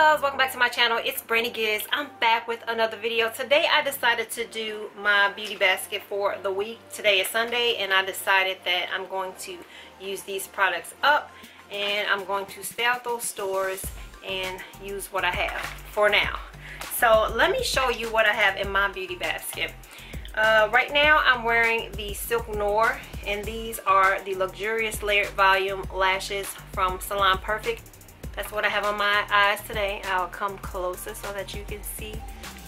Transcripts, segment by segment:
loves, welcome back to my channel. It's Brandy Giz. I'm back with another video. Today I decided to do my beauty basket for the week. Today is Sunday and I decided that I'm going to use these products up and I'm going to stay out those stores and use what I have for now. So let me show you what I have in my beauty basket. Right now I'm wearing the Silk Noir, and these are the Luxurious Layered Volume Lashes from Salon Perfect. That's what I have on my eyes today. I'll come closer so that you can see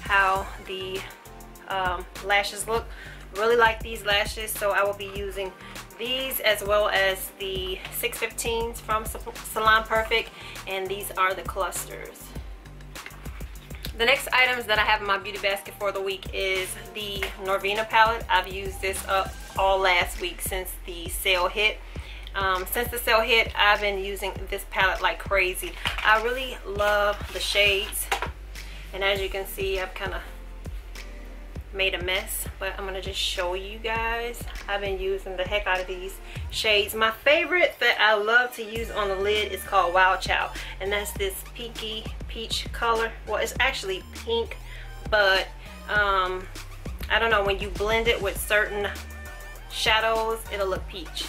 how the lashes look. Really like these lashes, so I will be using these as well as the 615s from Salon Perfect, and these are the clusters. The next items that I have in my beauty basket for the week is the Norvina palette. I've used this up all last week since the sale hit. Since the sale hit, I've been using this palette like crazy. I really love the shades, and as you can see, I've kind of made a mess, but I'm gonna just show you guys. I've been using the heck out of these shades. My favorite that I love to use on the lid is called Wild Child, and that's this pinky peach color. Well, it's actually pink, but I don't know, when you blend it with certain shadows, it'll look peach.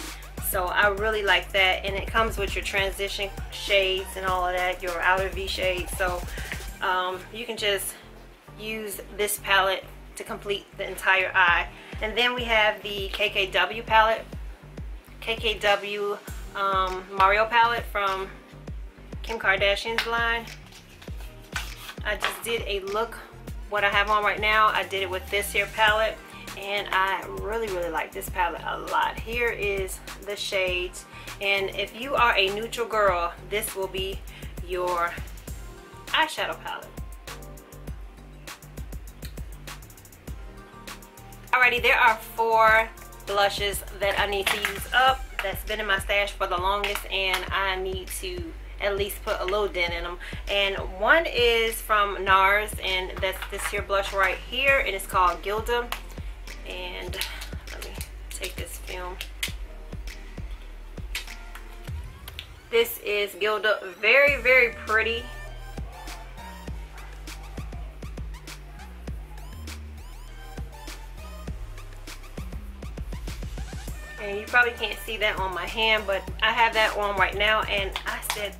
So I really like that, and it comes with your transition shades and all of that, your outer V shades. So you can just use this palette to complete the entire eye. And then we have the KKW palette, KKW Mario Palette from Kim Kardashian's line. I just did a look what I have on right now. I did it with this here palette, and I really like this palette a lot. Here is the shades, and if you are a neutral girl, this will be your eyeshadow palette. Alrighty, there are 4 blushes that I need to use up. That's been in my stash for the longest, and I need to at least put a little dent in them. And one is from Nars, and that's this here blush right here, and it's called Gilda. And let me take this film. This is Gilda. Very pretty. And you probably can't see that on my hand, but I have that on right now, and I said,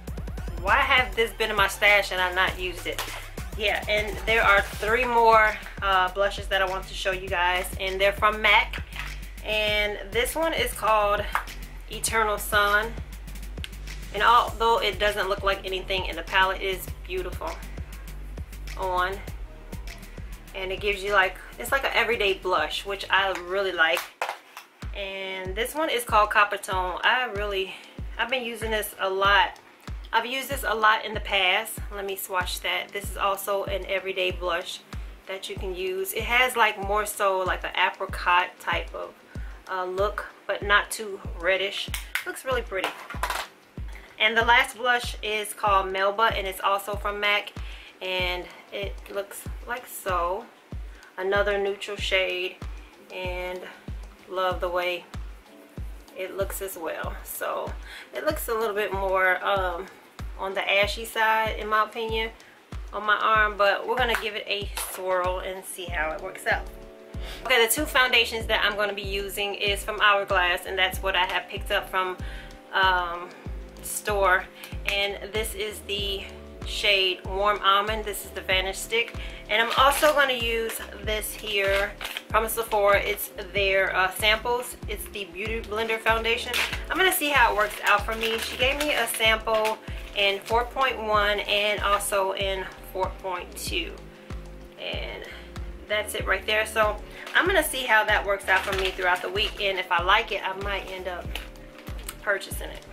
why have this been in my stash and I not used it? Yeah, and there are 3 more blushes that I want to show you guys, and they're from MAC. And this one is called Eternal Sun, and although it doesn't look like anything in the palette, it is beautiful on, and it gives you like, it's like an everyday blush, which I really like. And this one is called Coopertone. I've been using this a lot. I've used this a lot in the past. Let me swatch that. This is also an everyday blush that you can use. It has like more so like an apricot type of look, but not too reddish. Looks really pretty. And the last blush is called Melba, and it's also from MAC, and it looks like so. Another neutral shade, and love the way it looks as well. So it looks a little bit more on the ashy side in my opinion on my arm, but we're gonna give it a swirl and see how it works out. Okay, the 2 foundations that I'm going to be using is from Hourglass, and that's what I have picked up from store, and this is the shade Warm Almond. This is the Vanish stick, and I'm also going to use this here from Sephora. It's their samples. It's the Beauty Blender foundation. I'm going to see how it works out for me. She gave me a sample in 4.1 and also in 4.2, and that's it right there. So I'm going to see how that works out for me throughout the week, and if I like it, I might end up purchasing it.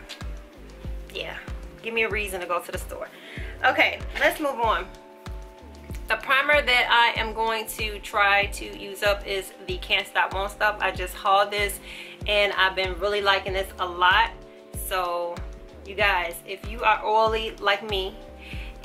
Yeah, give me a reason to go to the store. Okay, let's move on. The primer that I am going to try to use up is the Can't Stop Won't Stop. I just hauled this, and I've been really liking this a lot. So you guys, if you are oily like me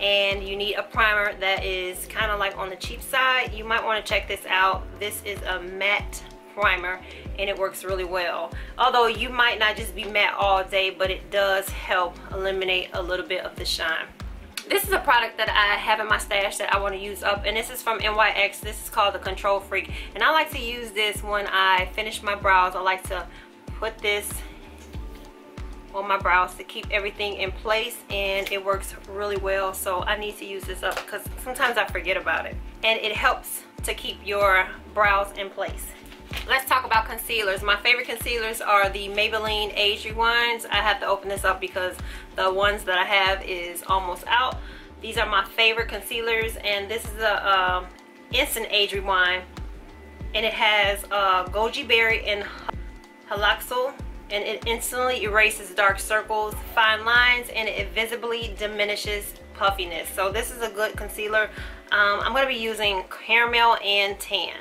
and you need a primer that is kind of like on the cheap side, you might want to check this out. This is a matte primer, and it works really well. Although you might not just be matte all day, but it does help eliminate a little bit of the shine. This is a product that I have in my stash that I want to use up, and this is from NYX. This is called the Control Freak, and I like to use this when I finish my brows. I like to put this on my brows to keep everything in place, and it works really well. So I need to use this up because sometimes I forget about it, and it helps to keep your brows in place. Let's talk about concealers. My favorite concealers are the Maybelline Age Rewinds. I have to open this up because the ones that I have is almost out. These are my favorite concealers, and this is a instant age rewind, and it has goji berry and haloxyl, and it instantly erases dark circles, fine lines, and it visibly diminishes puffiness. So this is a good concealer. I'm going to be using caramel and tan.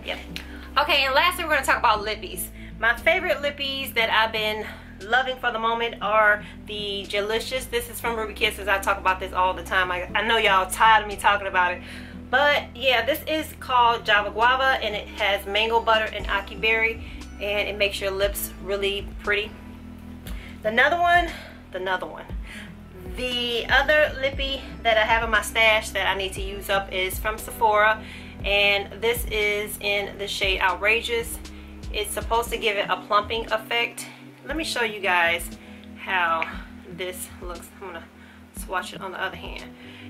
Yep. Okay, and lastly we're going to talk about lippies. My favorite lippies that I've been loving for the moment are the Jellicious. This is from Ruby Kisses. I talk about this all the time. I know y'all tired of me talking about it. But yeah, this is called Guava, and it has mango butter and aki berry, and it makes your lips really pretty. The other lippy that I have in my stash that I need to use up is from Sephora, and this is in the shade Outrageous. It's supposed to give it a plumping effect. Let me show you guys how this looks. I'm gonna swatch it on the other hand,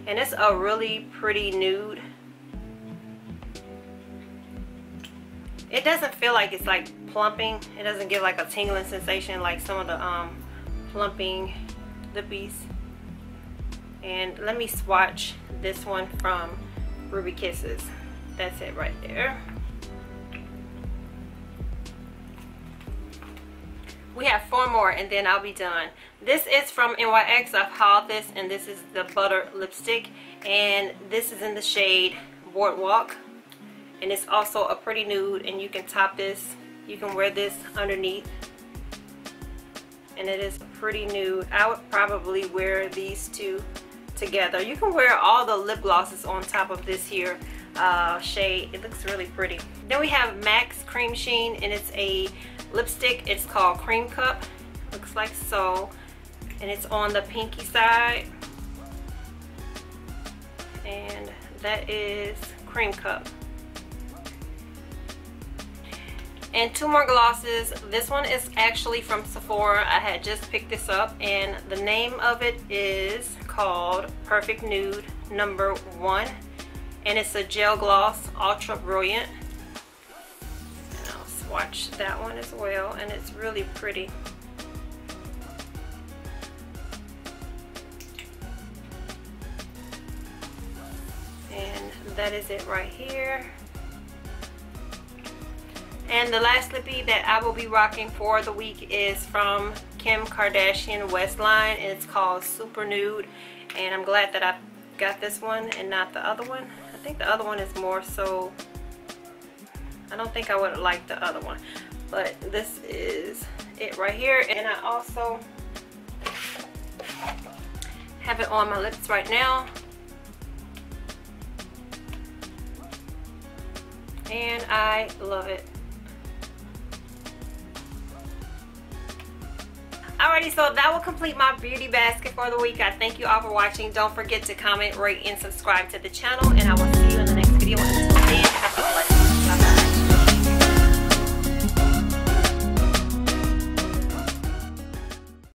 and it's a really pretty nude. It doesn't feel like it's like plumping. It doesn't give like a tingling sensation like some of the plumping lippies. And let me swatch this one from Ruby Kisses. That's it right there. We have 4 more and then I'll be done. This is from NYX. I've hauled this, and this is the butter lipstick, and this is in the shade Boardwalk, and it's also a pretty nude, and you can top this. You can wear this underneath, and it is pretty nude. I would probably wear these two together. You can wear all the lip glosses on top of this here shade. It looks really pretty. Then we have MAC's Cream Sheen, and it's a lipstick. It's called Cream Cup. Looks like so, and it's on the pinky side, and that is Cream Cup. And 2 more glosses. This one is actually from Sephora. I had just picked this up, and the name of it is called Perfect Nude number 1, and it's a gel gloss, ultra brilliant. And I'll swatch that one as well, and it's really pretty. And that is it right here. And the last lippy that I will be rocking for the week is from Kim Kardashian Westline, and it's called Super Nude. And I'm glad that I got this one and not the other one. I think the other one is more so, I don't think I would like the other one, but this is it right here. And I also have it on my lips right now, and I love it. Alrighty, so that will complete my beauty basket for the week. I thank you all for watching. Don't forget to comment, rate, and subscribe to the channel, and I will see you in the next video. Until then, have a blessed day.